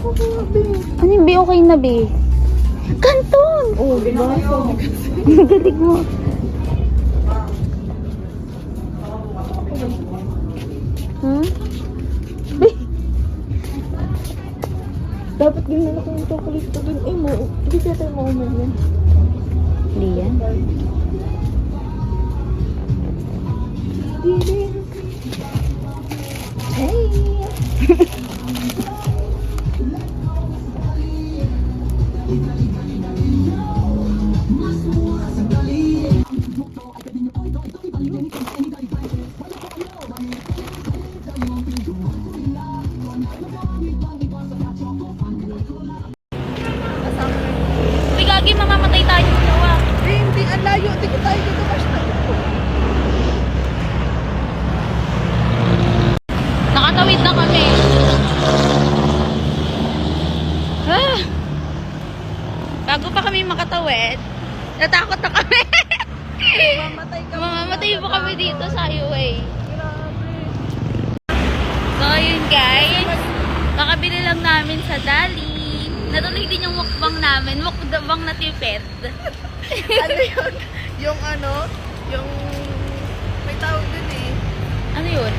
Ano yung B okay na B? Kanton! Oo, di ba? Galing mo. Hmm? B? Dapat ginala ko yung chocolate ko dun. Eh mo, hindi kaya tayo maumay yan. Hindi yan. Hey! Uy, gagi, mamamatay tayo. Dalawa. Hindi, ang layo. Di ko tayo dito basta. Nakatawid na kami. Ah. Bago pa kami makatawid, natakot na kami. Mamatay ka. Mamamatay po kami dito sa highway. Grabe. So, ayun guys. Kakabili lang namin sa Dali. Natuloy din yung mukbang namin. Mukbang na tipid. Ano yun? Yung ano? Yung... May tawag dun eh. Ano yun?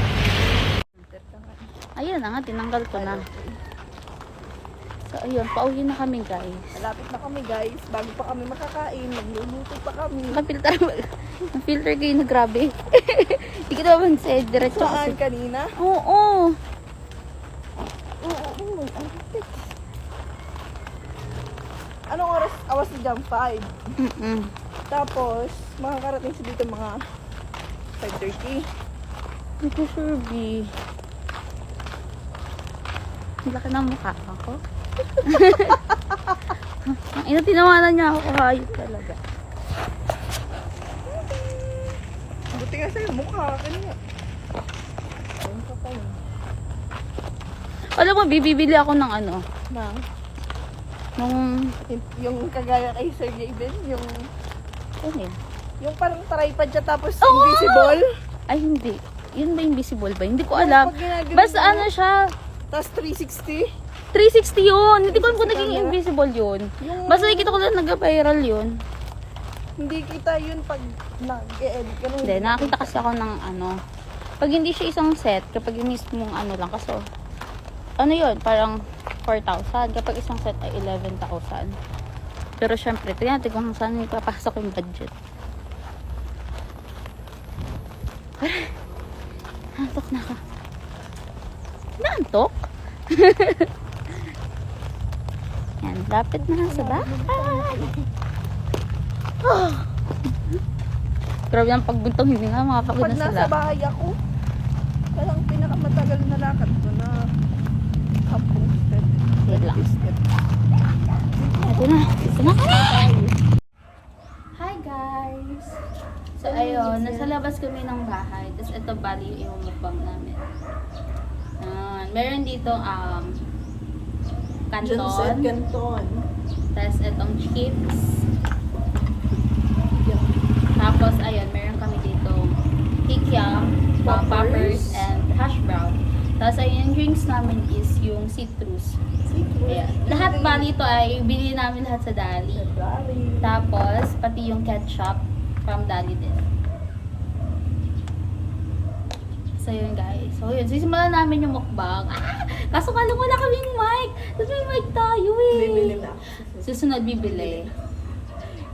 Ayun na nga, tinanggal ko na. So, ayun, pauwi na kami guys. Malapit na kami guys. Bago pa kami makakain, magluluto pa kami. Filter kayo na grabe. Hindi ko naman sa diretso Saan kasi. kanina? Oo. Oo. Anong oras? Awas na dyan? 5. Tapos, makakarating sa dito mga 5:30. Hindi ko sure, B. Ang laki ng mukha ako. Ang ina, tinawanan niya ako. Kahayop talaga. Buti nga sa'yo, mukha ka niya. Ayun ka pa yun. Alam mo, bibili ako ng ano. Na, Nung... yung kagaya kay Sir Jaden, yung Ano yun? parang tripod siya tapos Oo! invisible. Ay, hindi. Yun ba invisible ba? Hindi ko alam. Pag ginagawa Basta mo, ano siya, Tapos 360. 360 yun. Hindi ko alam kung 360 naging camera. invisible yun. Yung, Basta nakikita ko lang nag-viral yun. hindi kita yun pag nag-e-edit ka. Hindi, nakakita kasi ako ng ano. Pag hindi siya isang set, kapag yung mismong ano lang, kaso, ano yun, parang 4,000. Kapag isang set ay 11,000. Pero syempre, ito kung saan ipapasok yung budget. Antok na ako. Naantok? Yan, lapit na sa bahay. Oh. Grabe ang pagbuntong hindi nga makapagod Pag na sila. nasa bahay ako, parang pinakamatagal na lakad ko na posted. Wait lang. Ito na. Ito na kami. Hi guys! So ayun, nasa labas kami ng bahay. Tapos ito bali yung mukbang namin. Meron dito Johnson kanton. Canton. Tapos itong chips. Tapos ayun, meron kami dito kikiam, poppers, and hash brown. Tapos ayun, yung drinks namin is yung citrus. Ayan. Lahat bali ito ay bili namin lahat sa Dali. Tapos, pati yung ketchup from Dali din. So, yun guys. So, yun. Sisimulan namin yung mukbang. Kaso nga lang wala kaming mic. Tapos may mic tayo eh. Bibili na. Susunod bibili.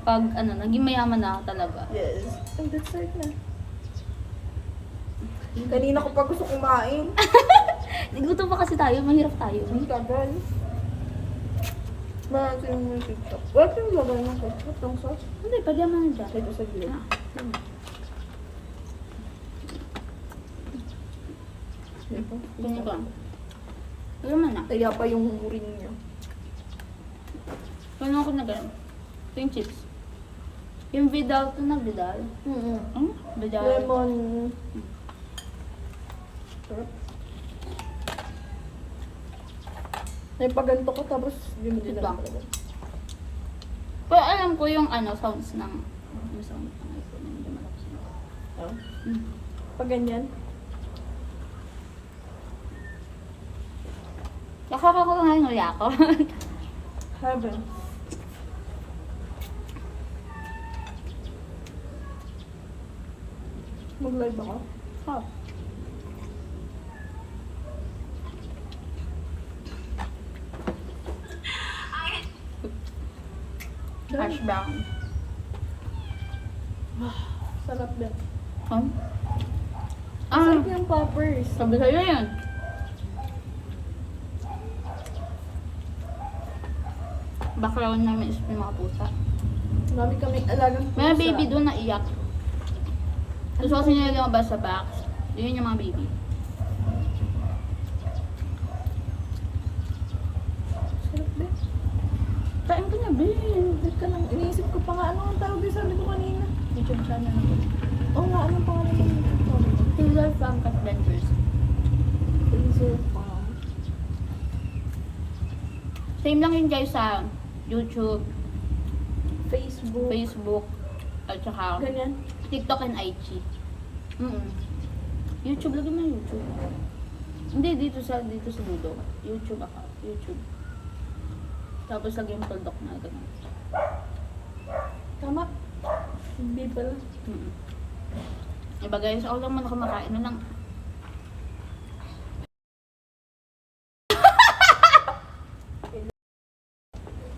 Pag, naging mayaman na ako talaga. Yes. Oh, that's right na. Kanina ko pa gusto kumain. Gutom pa kasi tayo. Mahirap tayo. Ang tagal. Bakit yung TikTok? Bakit yung lagay ng ketchup ng sauce? Hindi, pwede naman na dyan. Ito sa gilid. Ito. Ganyan ko lang. Pwede naman na. Kaya pa yung ring niya. Kano ako na ganun. Ito yung chips. Yung Vidal to na Vidal. Vidal. Lemon. Sarap. May paganto ka tapos yun din Diba? lang talaga. Pero alam ko yung sounds ng sound ng iPhone. Hindi malakas na. Oh. Mm. Pag ganyan. Kakaka ko nga yung ako. Heaven. Mag-live ako? Oh. Hash brown. Sarap din. Ah, Sarap yung poppers. sabi sa'yo yun. Background namin is yung mga pusa. Marami kaming alagang pusa. May baby doon na iyak. Gusto kasi nila lumabas sa box. Yun yung mga baby. Sarap din. Kain ko na, babe. Wait ka lang. Iniisip ko pa nga ano ang tawag din sabi ko kanina. YouTube channel na to. Oo nga, anong pangalan ng YouTube channel? Taylor from Adventures. Laser Farm. Same lang yun guys sa YouTube, Facebook. Facebook, at saka Ganyan. TikTok and IG. YouTube, lagi mo YouTube. Hindi, dito sa Ludo. YouTube ako. YouTube. Tapos lagi yung tuldok na ganun. Tama. Hindi pala. Iba guys, ako lang man ako makain na lang.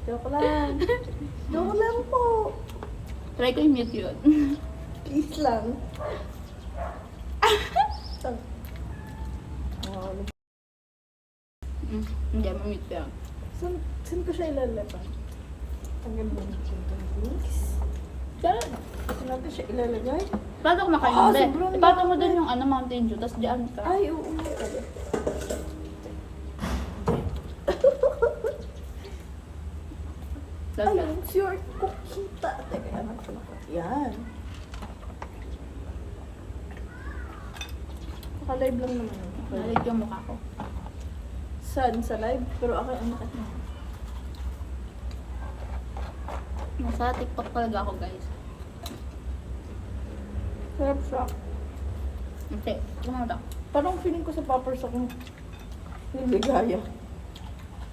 Joke lang. Joke lang po. Try ko i-mute yun. Please lang. Saan? Hindi, ma-mute yan. Saan ko siya ilalagay? Tanggal mo na siya. Diyan. Saan natin siya ilalagay? Paano ko makain Ah, be? sobrang Ipato mo dami. dun yung Mountain Dew, tapos diyan ka. Ay, oo nga pala. Love Ayun, sure. Kukita. Teka, anak ko na. Yan. Naka-live lang naman. Nalig yung mukha ko. Saan? Sa live? Pero ako ang nakat na. Nasa TikTok talaga ako guys. Sarap siya. Hindi, kumada. Parang feeling ko sa poppers akong niligaya.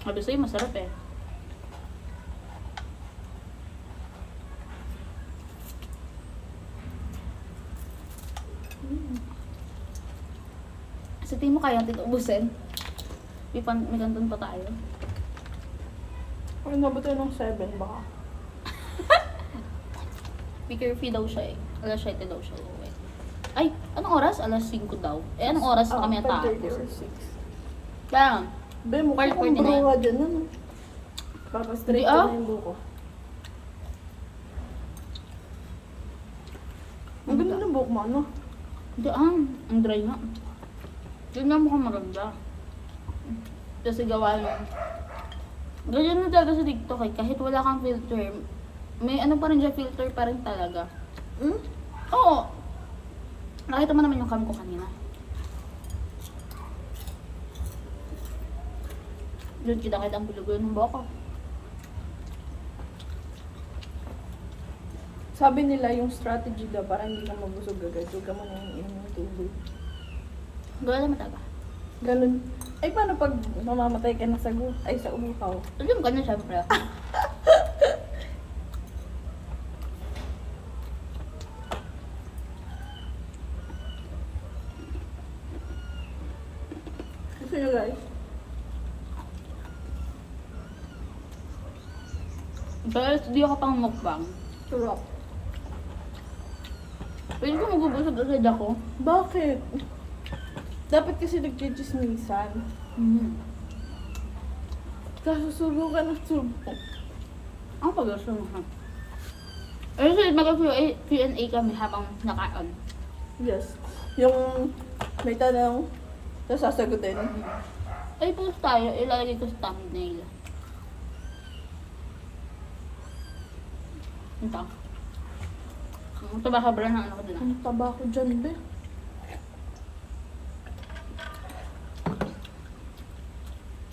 Sabi sa'yo, masarap eh. Sa tingin mo kaya natin ubusin? May kanton pa tayo. Ay, nabot tayo ng 7 baka. Picker fee daw siya eh. Alas 7 daw siya uuwi. Ay, anong oras? Alas 5 daw. Eh, anong oras pa kami 5:30 natapos? or 6. Kaya, Be, mukha Part kong 49. bruha dyan, ano? Papastraight Di, ko ah. na yung buko. Ang ganda ng buhok mo, ano? hindi ang dry nga. Yun nga mukhang maganda. Kasi gawa yun. Ganyan na talaga sa TikTok eh. Kahit wala kang filter, may ano pa rin siya, filter pa rin talaga. Hmm? Oo. Nakita mo naman yung cam ko kanina. Doon kita ang bilugo ng buhok ko. Sabi nila yung strategy daw para hindi ka mabusog agad. Huwag ka muna yung inom ng tubig. Gawa naman talaga. Ganun. Ay, paano pag mamamatay ka na sa sa uhaw? Alam ka na syempre. Gusto nyo guys? Pero di ako pang mukbang. Sarap. Pwede ko magubusog agad ako. Bakit? Dapat kasi nag-chismisan. Kaso subo ka ng subo. Ang pag-gusto mo ha? Eh, kasi mag-Q&A kami habang nakaon. Yes. Yung may tanong, tapos sasagutin. Ay, post tayo. Ilalagay ko sa thumbnail. Ito. Ito ba kabra na ano ko din ah? Ang taba ko dyan, be.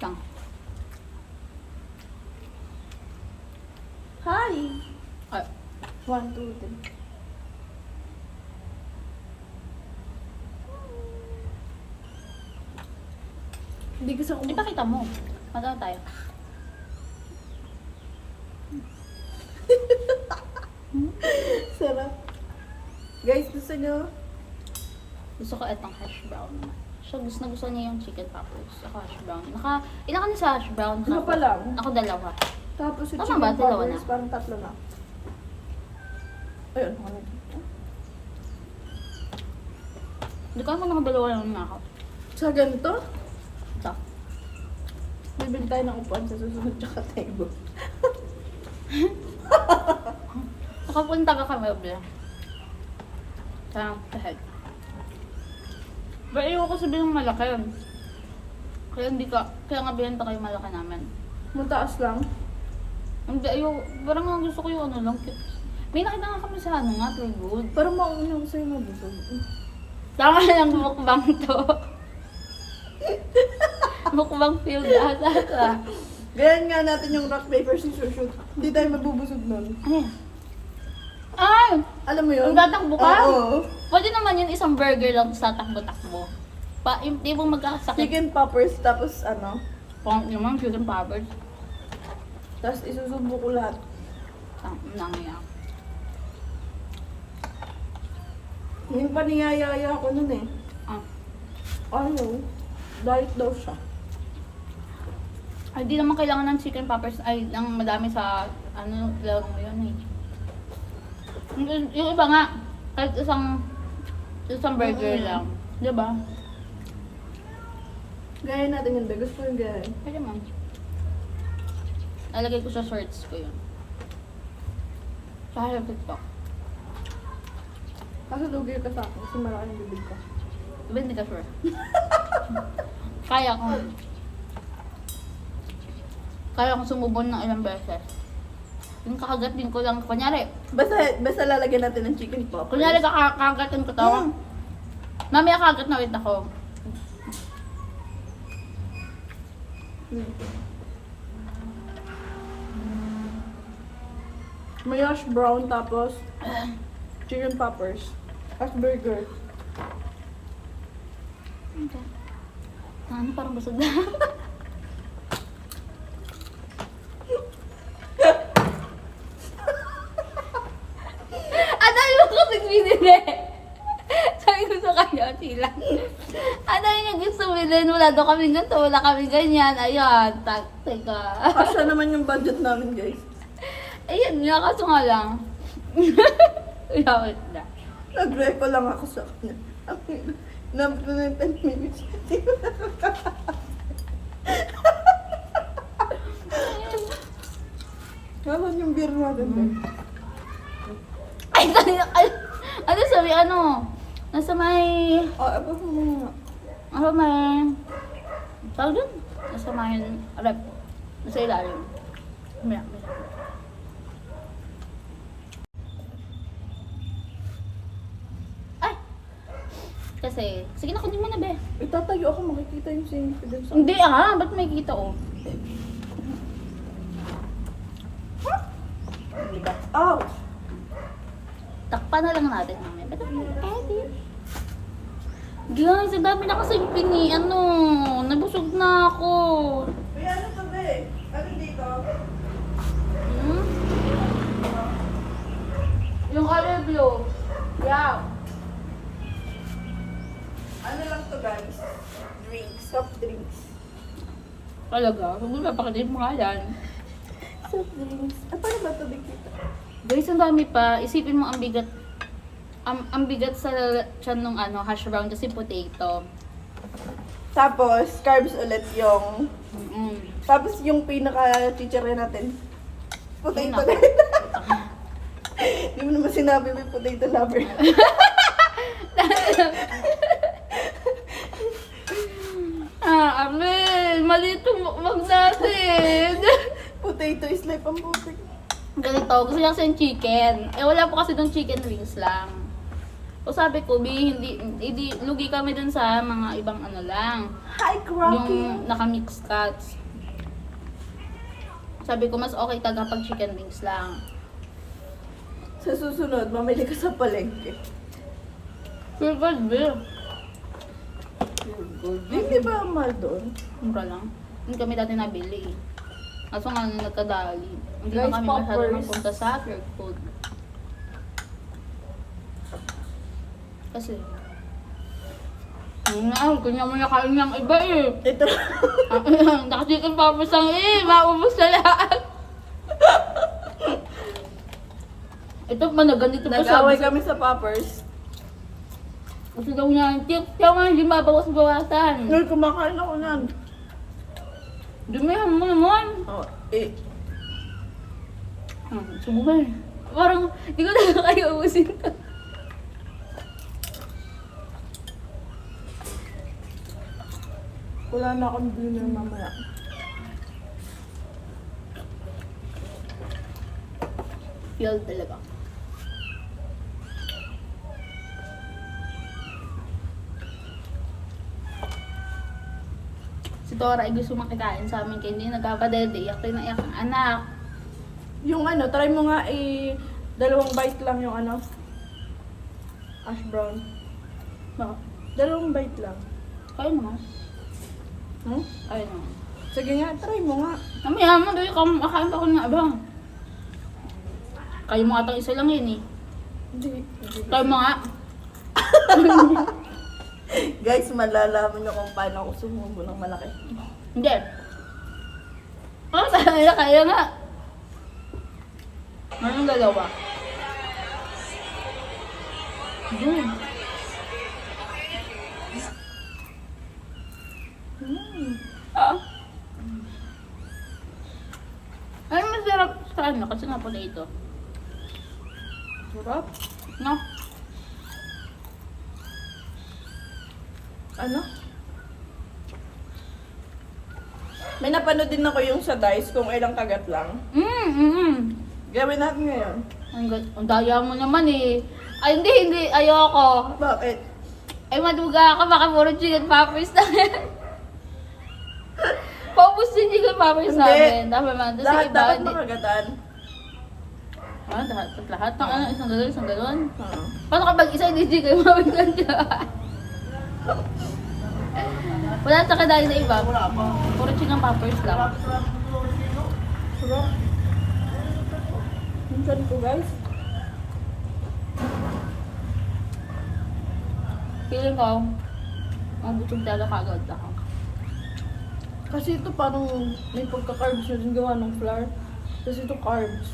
Ito. Hi! Ay, 1, 2, 3. Hindi kasi ako ipakita mo. Magkano tayo? Sarap. Guys, gusto nyo? Gusto ko itong hash brown. Siya gusto niya yung chicken poppers. Ako hash brown. Ilan ka na sa hash brown? Isa pa lang. Ako dalawa. Tapos yung Tama chicken ba? Dalawa poppers, na? parang 3 na. Ayun, ano? Hindi ko naman nakadalawa lang na ako. Sa ganito, Ito. bibili tayo ng upuan sa susunod tsaka table. Nakapunta ka kami, Obla. Sa head. Ba, ayoko sabihin ng malaki yun. Kaya nga binenta kayo malaki namin. Mataas lang. Hindi, ayoko. Parang nga gusto ko yung ano lang. May nakita nga kami sa ano nga, True Good. Parang maunang sa'yo mabusog. Tama lang mukbang to. Mukbang feel ata. Ganyan nga natin yung rock, paper, scissors, shoot. Hindi tayo mabubusog nun. Ano yan? Ay! Alam mo yun? Ang tatakbo ka? Oo. Pwede naman yun isang burger lang sa takbo-takbo. Yung tipong magkakasakit. Chicken poppers, tapos ano, Pang naman, chicken poppers. tapos isusubo ko lahat. Nangyaya. Yung paniyayaya ko nun eh. Ah. Ano? Diet daw siya. Ay, di naman kailangan ng chicken poppers. Ay, ng madami sa, ano, lang mo yun eh. Yung iba nga, kahit isang burger Mm-mm. lang. Diba? Gaya natin yun, be. Gusto ko yung gaya. Pwede man. Nalagay ko sa shorts ko yun. Sa harap TikTok. Kaso lugi ka sa akin kasi malaki yung bibig ko. Diba hindi ka sure? Kaya kong sumubon ng ilang beses. Yung kakagatin ko lang, kunyari Basta lalagyan natin ng chicken poppers. kakagatin ko to. Mm. Mamaya kagat na ulit ako. May hash brown tapos chicken poppers. As burger. Ano, parang busog na. Ang dami mo kasing binili. Sabi ko sa kanya, sila. Ang dami niya gusto bilhin. Wala daw kami ganito, wala kami ganyan. Ayan, teka. Kasya naman yung budget namin, guys. Ayan nga, kaso nga lang. Wait na. Nag-reco lang ako sa kanya. Nabot na yung 10 minutes. Kapan yung beer natin, guys? Ay, ano sabi, ano? Nasa may... Aba mo nga. Ano may... Tawag dun? Nasa may rep. Nasa ilalim. Maya. Ay! Kasi, sige na, kunin mo na, be. Itatayo ako, makikita yung singit dun sa... Hindi ba't may kita, oh? Diba? Ouch! Takpan na lang natin namin. Ba't ang edit? Guys, ang dami na kasi nabusog na ako. Uy, ano to, be? Ano dito? Hmm? Yung color blue. Yeah. Ano lang to, guys? Drinks, soft drinks. Talaga? Huwag mo papakitayin mo nga yan. Soft drinks. Paano ba ito dikita? Guys, ang dami pa. Isipin mo ang bigat. Ang bigat sa tiyan nung hash brown kasi potato. Tapos, carbs ulit yung... Mm-mm. Tapos yung pinaka-chichare natin. Potato Ayun rin. Hindi mo naman sinabi may potato lover. Mali itong mukbang natin. Potato is life ang putik. Ganito, gusto niya kasi yung chicken. Wala po kasi dong chicken wings lang. O sabi ko, hindi, lugi kami dun sa mga ibang lang. Hi, Rocky! Yung naka-mix cuts. Sabi ko, mas okay talaga pag chicken wings lang. Sa susunod, mamili ka sa palengke. Feel good, Bill. Hindi ba ang mahal doon? Mura lang. Hindi kami dati nabili. Kaso nga nung nagkadali. Hindi Guys, na kami masyado poppers. napunta sa fair food. Kasi, kanya mo nakain ng iba eh. Ito. Nakachicken poppers lang eh. Maubos na lahat. Ito pa na ganito pa Nag-away sabi. kami sa poppers. Gusto daw niya yung tip. Kaya nga hindi mabawas-bawasan. Ngayon, kumakain ako nan. Dumihan mo naman. Oh, eh. Sumubay. Parang, hindi ko na kayo ubusin ka. Wala na akong dinner mamaya. Feel talaga. Si Tora ay gusto makikain sa amin kaya hindi nagpapadede. Iyak tayo na iyak ang anak. Yung ano, try mo nga dalawang bite lang yung ano. Ash brown. Bakit? Dalawang bite lang. Kayo naman. Hmm? Kayo naman. Sige nga, try mo nga. Mamaya mo, doon ka makain pa ko nga ba? Kayo mo atang isa lang yun eh. Hindi. Kayo mo nga. Guys, malalaman nyo kung paano ako sumubo ng malaki. Hindi. Oh, talaga kaya nga. Anong dalawa? Good. Ah. Ay, masarap sa ano kasi nga pala ito. Sarap. No? Ano? May napanood din ako yung sa Dice kung ilang kagat lang. Gawin natin ngayon. Ang daya mo naman eh. Ay, hindi. Ayoko. Bakit? Ay, maduga ka. Baka puro chicken poppers na. Paubos din chicken poppers Hindi. namin. Dapat man. Tapos Lahat iba, dapat hindi. makagatan. Ah, lahat ng ano, isang galon. Oo. Paano kapag isa hindi chicken poppers ka dyan? Wala sa kadali na iba. Puro chicken poppers lang. Sarap. Minsan ko guys. Feeling ko, mabutog talaga kagad ako. Kasi ito parang may pagka-carbs na din gawa ng flour. Kasi ito carbs.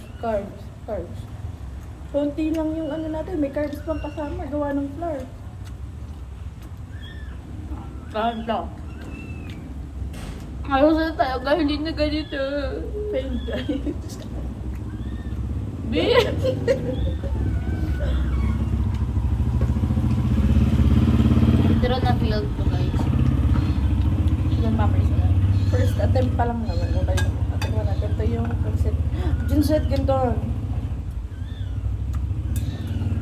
Konti lang yung ano natin, may carbs pang kasama, gawa ng flour. Kahit lang. Ayaw sa tayo kahit hindi na ganito. Fail guys. Bi! Pero na-failed ko guys. Chicken poppers wala. First attempt pa lang naman. Okay, attempt natin. Ito yung concept. Ginset ganito.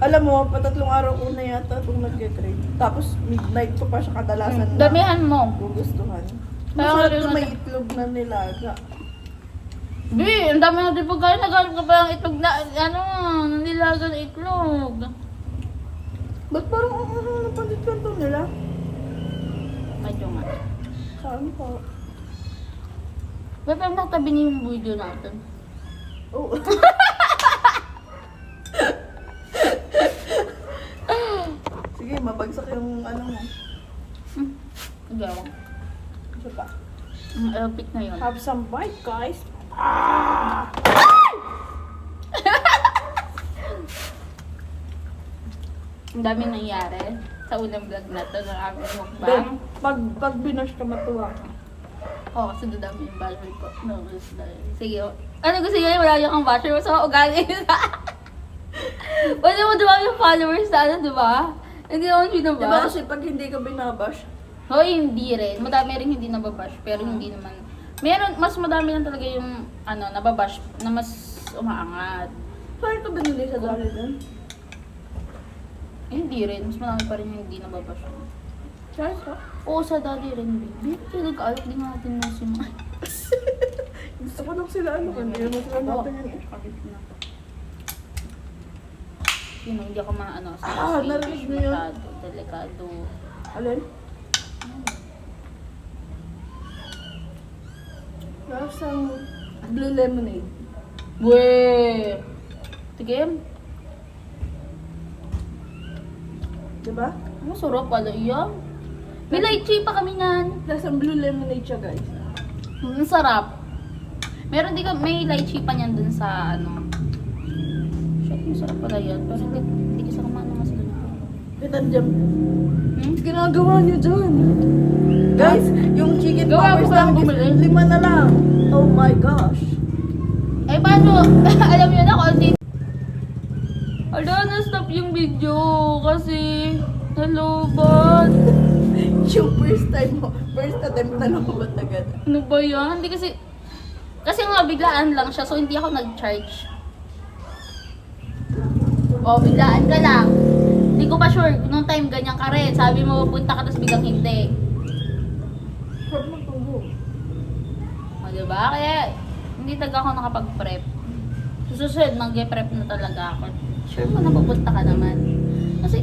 Alam mo, patatlong araw ko na yata itong nag-crave. Tapos midnight ko pa siya kadalasan na Damihan mo. gugustuhan. Kaya Masarap rin na may natin- itlog na nilaga. Bi! Ang dami natin pagkain. Naghanap ka pa ng itlog na, nanilaga na itlog. Ba't parang ang ano na pandit kanto nila? Medyo nga. Saan pa? Ba't ang natabi niyo yung video natin? Oo. Sige, mabagsak yung ano mo. Gawang. Isa pa. Ang epic na yun. Have some bite, guys. Ang dami nangyari sa unang vlog na to ng aming mukbang. Pag binash ka, matuwa ka. Oo, kasi dadami yung basher ko. No, sige. Ano gusto nyo? Wala nyo kang basher mo sa ugali. Wala mo dumami yung followers na ano, diba? Hindi naman Diba binabash. kasi pag hindi ka binabash, Hoy, hindi rin. Madami rin hindi nababash. Pero hindi naman. Meron, mas madami lang talaga yung nababash na mas umaangat. saan ka binili sa dali doon? Hindi rin. Mas marami pa rin yung hindi nababash. Saan ka? Oo, sa daddy rin. Hindi kasi nag-alok din natin mo si Mike. Gusto ko lang sila ano, hindi naman sila natin yun eh. Yun, hindi ako narinig mo yun? masyado, delikado. Alin? Lasang blue lemonade. Weh. Tigim. Diba? Masarap pala iyan. May lychee pa kami niyan. Lasang blue lemonade siya, guys. Ang sarap. Meron di ka, may lychee pa niyan dun sa ano. Shit, masarap pala yan. Pero hindi kasi kumano nga sila nito. Kita dyan. Hmm? Ginagawa niyo dyan. Guys, yung chicken Gawa poppers ko ba ang namin bumili? is 5 na lang. Oh my gosh. Eh, paano? Alam niyo na kung di... Ala, na-stop yung video kasi nalobat. Yung first attempt na lumabot agad. Ano ba yan? Hindi kasi... Kasi nga, biglaan lang siya, so hindi ako nag-charge. O, biglaan ka lang. Hindi ko pa sure, nung time ganyan ka rin. Sabi mo, punta ka, tapos biglang hindi. Sarap magtubo. O, diba? Kaya, hindi talaga ako nakapag-prep. Susunod, mag-prep na talaga ako. Sure mo, napupunta ka naman. Kasi,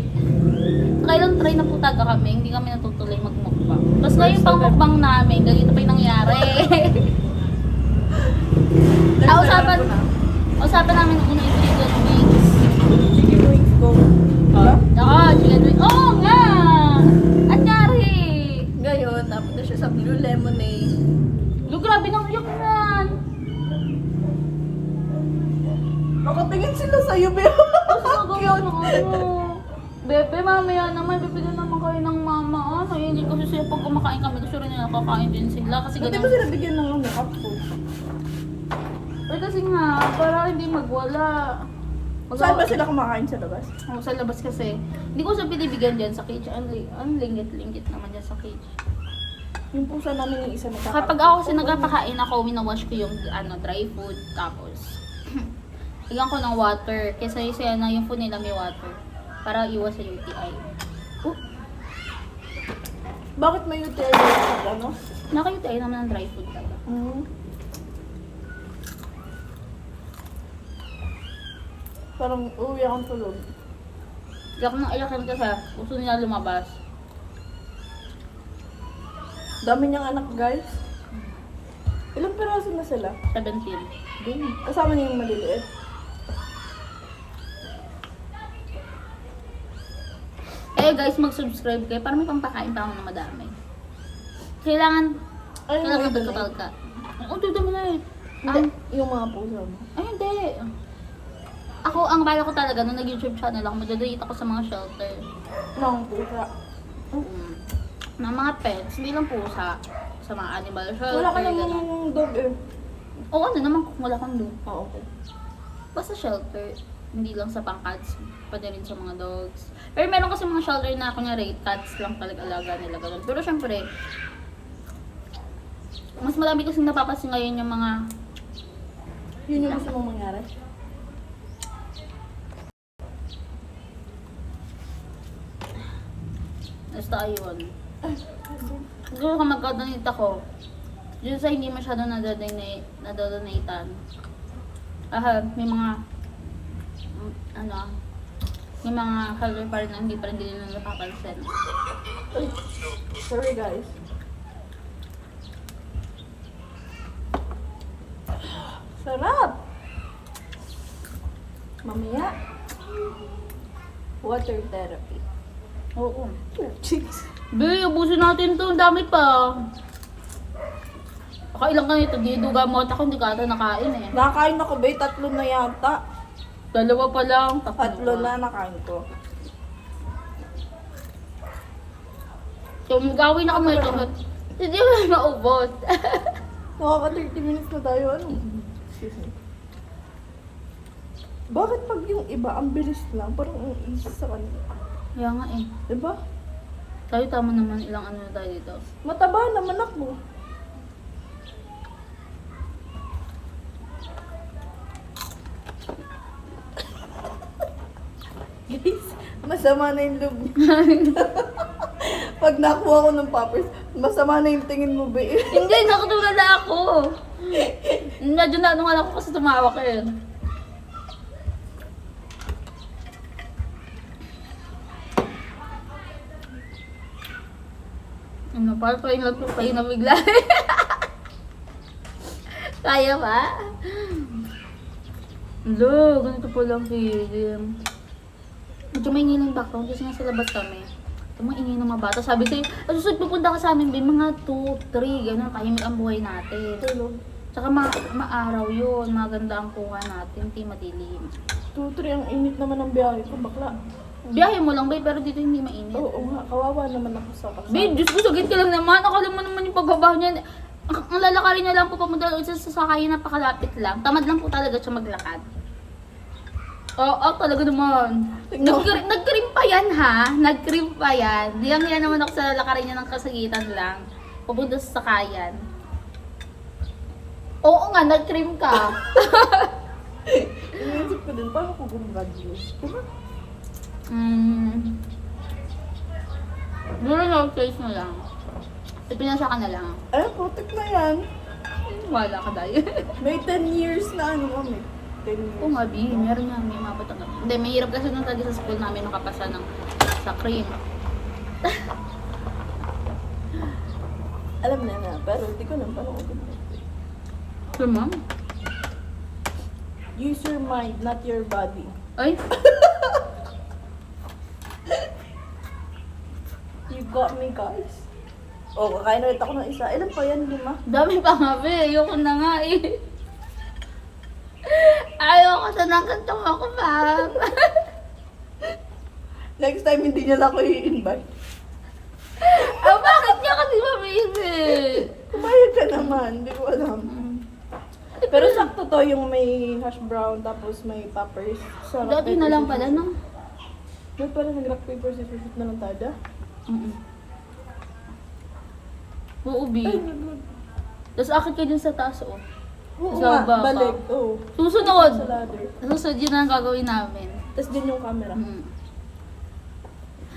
kailan try na po talaga kami, hindi kami natutuloy magmukbang. Tapos ngayon pang mukbang namin, ganito pa yung nangyari. Usapan namin nung una yung chicken wings. Chicken wings ko. Diba? Ako, chicken wings. Oo nga! At nyari! Ngayon, napunta siya sa blue lemonade. Lo, grabe nang yuck yan! Nakatingin sila sa'yo, Bea. Cute! Bebe, mamaya naman, bibili naman kayo ng mama. Ano, hindi kasi siya pag kumakain kami, gusto rin nila kakain din sila. Kasi Ba't di ganun. ba sila bigyan ng cup food? Pero kasi nga, para hindi magwala. Saan ba sila kumakain sa labas? Oh, sa labas kasi. Hindi ko siya binibigyan dyan sa cage. Ang linggit-linggit naman dyan sa cage. Yung pusa namin yung isa na Kapag ako kasi nagpapakain ako, winawash ko yung dry food. Tapos, higyan ko ng water. Kesa yung na yung food nila may water. Para iwas sa UTI. Bakit may UTI sa ano? Naka-UTI naman ng dry food talaga. Parang uwi akong tulog. Iyak nang iyakan kasi gusto nila lumabas. Dami niyang anak, guys. Ilang peraso na sila? 17. Kasama niya yung maliliit. Eh guys, mag-subscribe kayo para may pampakain pa ako ng madami. Kailangan Ay, total ka. Oh, dudumi na eh. Hindi, yung mga pusa mo. Ay, hindi. Ako, ang bala ko talaga, nung nag-YouTube channel ako, mag-donate ako sa mga shelter. Ng pusa. Ng mga pets, hindi lang pusa. Sa mga animal shelter. Wala ka naman ganun. yung dog eh. Oo, ano naman kung wala kang doon. Ah, okay. Basta shelter, hindi lang sa pang-cats, pwede rin sa mga dogs. Pero meron kasi mga shelter na kunyari, cats lang talaga alaga nila ganun. Pero syempre, mas marami kasi napapansin ngayon yung mga Yun yung gusto mong mangyari? basta ayun. Siguro kung magka-donate ako, dun sa hindi masyado nadodonatan. May mga may mga shelter pa rin na hindi pa rin nila napapansin. Ay, sorry guys. Sarap! Mamaya. Water therapy. Oo. Chicks. Be, ubusin natin to. Ang dami pa. Kakailang ka nito. Diduga mo at ako hindi ka ata nakain eh. Nakakain ako, be. 3 na yata. Dalawa pa lang. 3 na nakain ko. So, gawin na kami ito. Hindi mo na maubos. Nakaka 30 minutes na tayo. Ano? Excuse me. Bakit pag yung iba, ang bilis lang? Parang ang easy sa kanila. Kaya nga eh. Diba? Tayo tama naman ilang ano na tayo dito. Mataba naman ako. Guys, masama na yung loob niya. Pag nakuha ko ng poppers, masama na yung tingin mo, be. Hindi, nakatulad na ako. Medyo na ano nga ako kasi tumawa ka yun. Ano, parang pahinag na bigla. Kaya ba? Lo, ganito po lang feeling. Medyo may ingay ng background kasi nga sa labas kami. Ito mga ingay ng mga bata. Sabi sa'yo, susunod pupunta ka sa amin, bin, mga 2, 3, gano'n, kahimik ang buhay natin. Tulog. Tsaka maaraw yun, maganda ang kuha natin, hindi madilim. 2-3 ang init naman ng biyahe ko, bakla. Biyahe mo lang, babe, pero dito hindi mainit. Oo nga, kawawa naman ako sa kasama. Babe, Diyos ko, sagit ka lang naman. Akala mo naman yung pagbabaho niya. Ang lalakarin niya lang po pamunta doon sa sasakayan, napakalapit lang. Tamad lang po talaga siya maglakad. Oo, talaga naman. Nag-cream pa yan, ha? Nag-cream pa yan. Diyang-yan naman ako sa lalakarin niya ng kasagitan lang. Papunta sa sakayan. Oo nga, nag-cream ka. Iniisip ko din, paano ko gumraduate? Diba? Duro na face mo lang. Ipinasa ka na lang. Ay, putik na yan. Wala ka dahil. May 10 years na ano kami. 10 years. Oo nga, Bi. Meron nga, may mabot ang... Hindi, may hirap kasi nung talaga sa school namin nakapasa ng sa cream. Alam na, pero hindi ko lang paano ko gumraduate. Sure, ma'am? Use your mind, not your body. Ay, You got me, guys. Oh, kakain ulit ako ng isa. Ilan pa yan, 5? dami pa nga, Bi. Ayoko na nga eh. Ayoko sa nagkantong ako, ma'am. Next time, hindi niya lang ako i-invite. Bakit niya kasi mamili? Kumayag ka naman, hindi ko alam. Pero sakto to yung may hash brown, tapos may peppers. Sarap. Dati na lang pala, no? Ba't pala nag-rock paper scissors shoot na lang tayo? Oo, Bi. Ay, Tapos akit ka dun sa taas, oh. oo Sa nga, baba. balik. Oo. Susunod. Sa ladder. Susunod yun ang gagawin namin. Tapos din yung camera.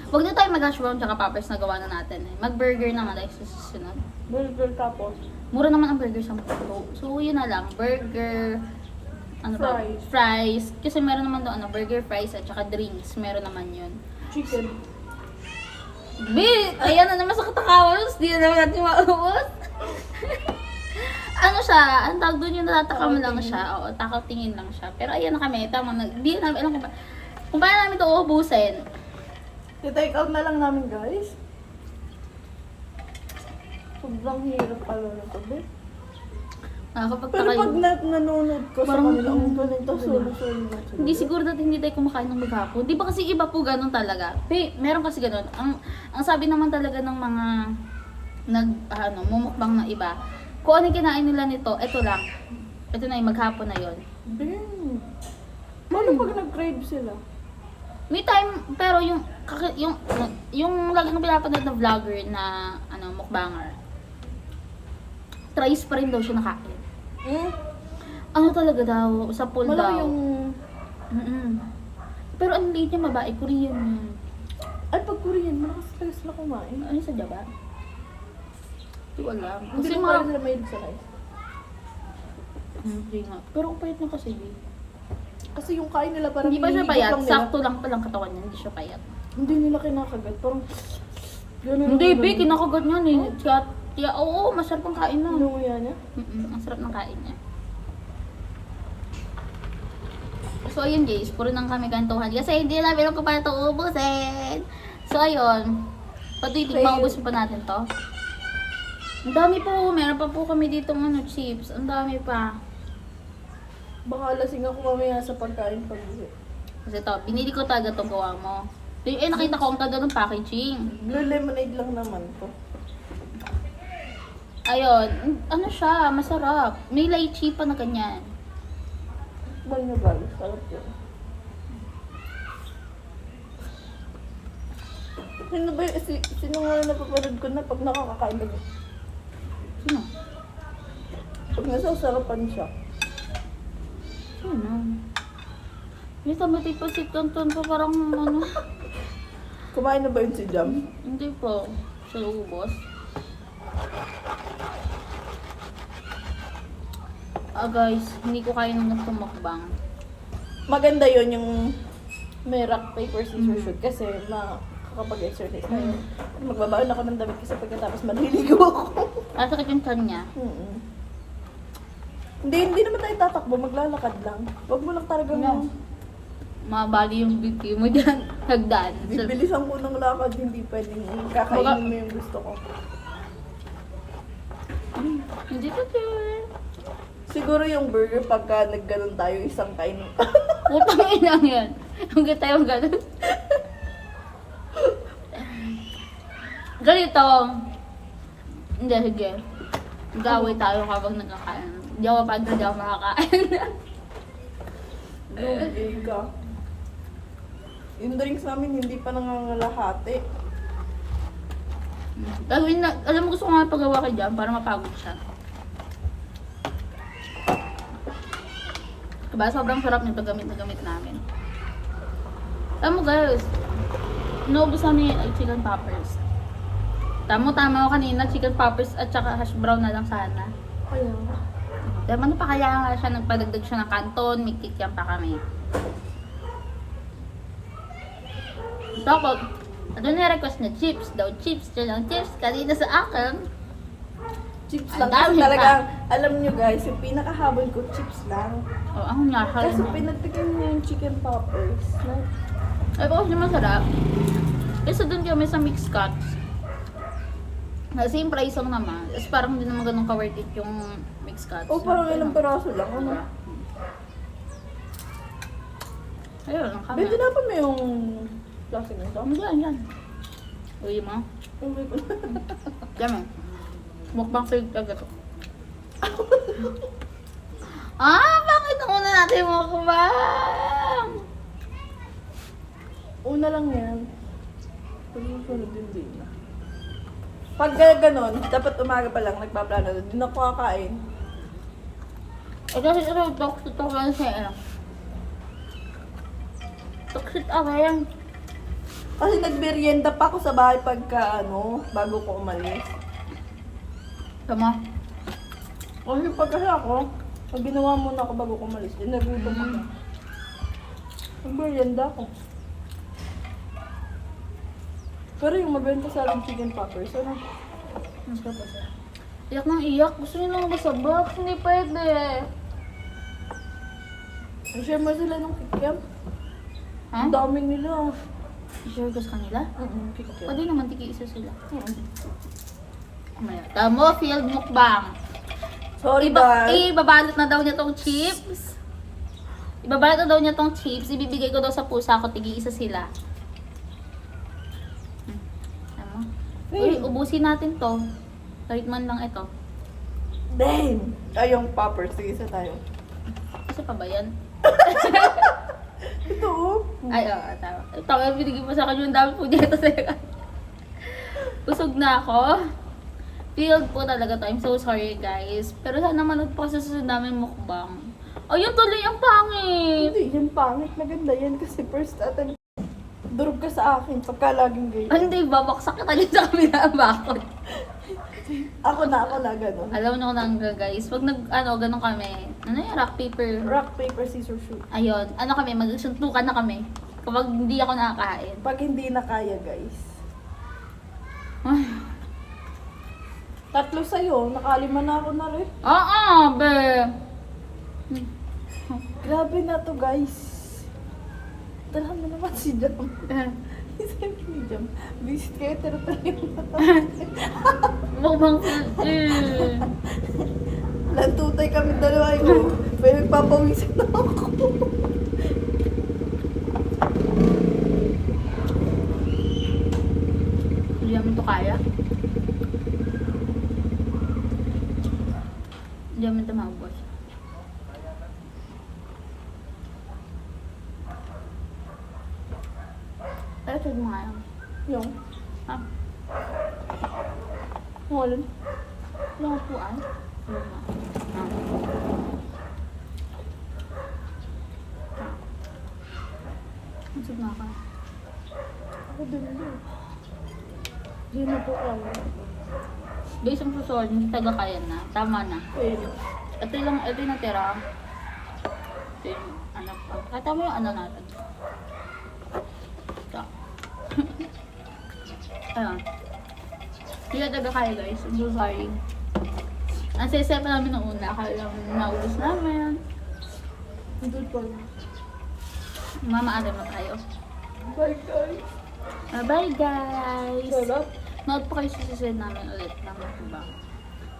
Huwag na tayo mag-hash brown tsaka poppers na gawa na natin eh. Mag-burger naman tayo sa susunod. Burger tapos. Mura naman ang burger sa Macdo. So, yun na lang. Burger, ano ba? Fries. Fries. Kasi meron naman doon, burger, fries, at saka drinks. Meron naman yun. Chicken. Ayan na naman sa katakawas. Di na naman natin maubos. Ano siya? Ang tawag doon yung natatakam lang siya. Oo, takaw-tingin lang siya. Pero ayan na kami. Tama na. Di na namin alam kung paano namin ito uubusin. I-take out na lang namin, guys. Sobrang hirap pala na to, be. Nakakapagtaka Pero pag yun. nanonood ko sa Parang- kanila, ang galing to, solo-solo na sila. Hindi siguro dati hindi tayo kumakain ng maghapon. Di ba kasi iba po ganun talaga? Meron kasi ganun. Ang sabi naman talaga ng mga mumukbang na iba, kung ano yung kinain nila nito, ito lang. Ito na yung maghapon na yon. Damn. Paano pag nag-crave sila? May time, pero yung lagi kong pinapanood na vlogger na mukbanger, thrice pa rin daw siya nakain. Ano talaga daw, sa pool Malaki daw. yung... Pero ang late niya, babae, Korean yun. Ay, pag Korean, malakas talaga sila kumain. Ano sa ba? Hindi ko alam. Hindi Kasi ko mga... parang sila mahilig sa rice. Hindi nga. Pero ang payat na kasi, Bi. Kasi yung kain nila parang Hindi pa siya hinihigop payat. lang nila. Sakto lang palang katawan niya. Hindi siya payat. Hindi nila kinakagat. Parang... Ganun Hindi, ang Bi. ganun. Kinakagat niya. Oo, masarap ang kain na. Inuuya niya? Ang sarap ng kain niya. So, ayun guys. Puro nang kami kantuhan. Kasi hindi namin alam kung paano ito ubusin. So, ayun. Patuloy, maubos pa natin to. Ang dami po. Meron pa po kami dito chips. Ang dami pa. Baka lasing ako mamaya sa pagkain pag-uwi. Kasi to, binili ko talaga itong gawa mo. Nakita ko ang taga ng packaging. Blue lemonade lang naman to. Ayun, ano siya, masarap. May lychee pa na ganyan. Bal na bal. Sarap yun. Sino ba yung, sino nga yung napapanood ko na pag nakakakain na Sino? pag nasasarapan siya. Sino? May tamati pa si Tonton pa parang Kumain na ba yun si Jam? Hindi po. Sa ubos. Guys, hindi ko kaya nang nagtumakbang. Maganda yun yung may rock, paper, scissors shoot kasi makakapag-exercise tayo. Magbabaon ako ng damit kasi pagkatapos maliligo ako. Sakit yung tiyan niya. Hindi naman tayo tatakbo, maglalakad lang. Huwag mo lang talagang Ano? Mabali yung BP mo dyan. Hagdan. bibilisan ko ng lakad, hindi pwedeng kakainin mo yung gusto ko. Hindi pa sure. Siguro yung burger pagka nagganon tayo, isang kainin. Putang ina yan. Hanggang tayo ganun. Ganito. Hindi, sige. Gawin tayo habang nagkakain. Hindi ako pag hindi ako makakain. Lugi ka. Yung drinks namin hindi pa nangangalahati. Gawin na, alam mo gusto ko nga pagawa ka dyan para mapagod siya. Diba? Sobrang sarap nito gamit na gamit namin. Alam mo guys, naubos namin yung chicken poppers. Tama ako kanina, chicken poppers at saka hash brown na lang sana. Kaya. Dahil ano pa kaya nga siya, nagpadagdag siya ng kanton, may kikiam pa kami. Tapos, ano na-request na chips daw, chips, dyan ang chips, kanina sa akin. Chips Ang lang. Kasi dami talagang, alam nyo guys, yung pinakahabol ko, chips lang. Oh, ang nakakal Kaso niya. pinagtikim niya yung chicken poppers. Like, Ay, bakit siya masarap? Kasi doon kami sa mixed cuts. Na same price lang naman. Tapos parang hindi naman ganun ka-worth it yung mixed cuts. oh, parang ilang peraso lang. Ano? Ayun, lang kami. Bento na pa mo yung plastic nito? Yan. Uy mo. Uwi ko na. Diyan mo. Mukbang failed agad to. Bakit ang una natin mukbang? Una lang yan. Pag-sunod din na. Pag ganon, dapat umaga pa lang nagpaplano na. Hindi na ako kakain. Eh kasi ito, toxic ako lang siya. Toxic ako yan. Kasi nagmerienda pa ako sa bahay pagka bago ko umalis. Tama. Kasi pagka ako, pag ginawa muna ako bago ko umalis, nagutom ako. Nagmerienda ako. Pero yung mabenta sa ating chicken poppers, ano? Masarap ba siya? Iyak nang iyak. Gusto niyo lang ba sa box? Hindi pwede. I-share mo sila ng kikiam. Ha? Ang daming nila. I-share ko sa kanila? Kikiam. Pwede naman tiki-isa sila. Mamaya. Tamo, field mukbang. Sorry, guys. Ibabalot na daw niya tong chips. Ibabalot na daw niya tong chips. Ibibigay ko daw sa pusa ko. Tigi-isa sila. Tama. Uy, ubusin natin to. Kahit man lang ito. Damn! Ay, yung poppers. Sige, isa tayo. Kasi pa ba yan? Ito, oh. Ay, oo, tama. Tama, binigay mo sa akin yung dami po dito sa'yo. Busog na ako. Field po talaga to. I'm so sorry, guys. Pero sana manood po kasi sa susunod namin mukbang. Ayun tuloy ang pangit! Hindi, yan pangit. Maganda yan kasi first attempt. Durog ka sa akin pagka laging ganyan. Hindi, babaksak ka tayo sa kami na bakot. Ako na, gano'n. Alam na ko na guys. Pag ganun kami. Ano yung rock, paper? Rock, paper, scissors, shoot. Ayun. Ano kami, magsuntukan na kami. Kapag hindi ako nakakain. Pag hindi na kaya, guys. Ay. 3 sa'yo, nakalima na ako na rin. Be. Grabe na to, guys. Tara mo naman si Jam. Sabi ni Jam, visit kayo, tara-tara Mukbang Lantutay kami dalawa yun. Pero nagpapawisan na ako. Hindi naman to kaya. Hindi naman ito maubos. Pero try mo nga yun. Yung, Ha? wala. Wala ko puan. Masig na ka. Ako din yun. Hindi na po kaya. Guys, ang susunod, hindi taga kaya na. Tama na. Eh, Ito yung natira. Ito yung ano pa. Tama yung ano natin. Ito. Ayun. Hindi na taga kaya guys. I'm so sorry. Ang saya pa namin nung una. Akala lang naubos namin. Hindi pa. Mamaalam na tayo. Bye guys. Bye guys! Sarap. Note po kayo sa susunod namin ulit. Tama po ba?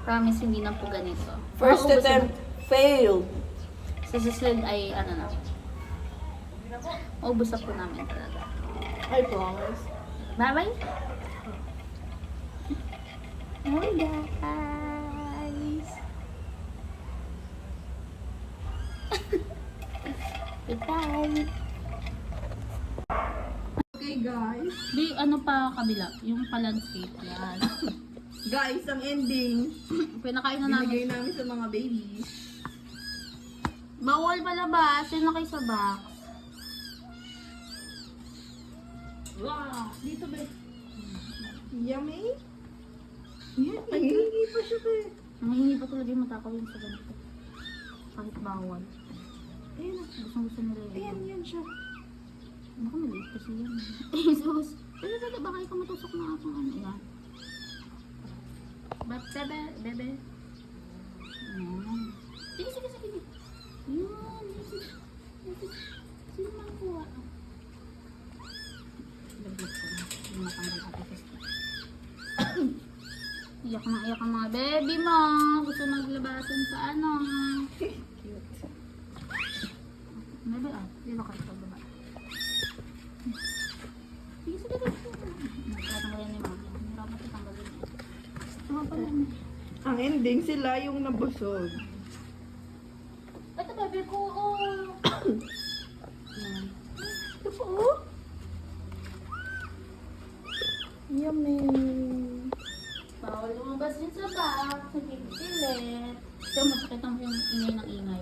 Promise hindi na po ganito. First Mauubos attempt, failed. na. Sa susunod ay ano na. Maubos na po namin talaga. I promise. Bye bye! Bye guys! Goodbye! Okay guys. Di, ano pa kabila? Yung pa-landscape. Yan. Guys, ang ending. Pinakain na Binigay namin. namin sa mga babies. Bawal palabas. Yun na kayo sa box. Wow! Dito ba? Yummy? Yan, nangihingi pa siya ba eh. Nangihingi pa talaga yung matakaw yun sa ganito. Kahit bawal. Ayan na. Gusto nila yun. Ayan, yan siya. Naku, maliit kasi yan. Eh, sus. Bebe, baka ikaw matusok na akong ano yan. Bebe, bebe. Ayan. Sige, sige, sige. Yun, sige. Sino makakuha? Lagyan ko na. Hindi matanggal ate kasi. Iyak ang mga baby mo. Gusto maglabasan sa ano. Cute. Bebe, dito ka ito, baba. Sige, sige, sige. Tatanggalin ni Mama. Hirap ito tanggalin. Tama pa lang. Ang ending, sila yung nabusog. Ito, bebe ko. Oh. Yan. Ito po, oh. Yummy. Bawal lumabas din sa box. Nagpipilit. Ito, masakit ang yung ingay ng ingay.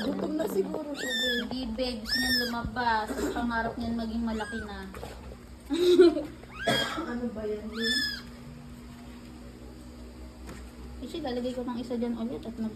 Gutom na siguro siya din. Hindi, babe. Gusto niyan lumabas. Pangarap niyan maging malaki na. Ano ba yan, din? Kasi lalagay ko ng isa dyan ulit at mag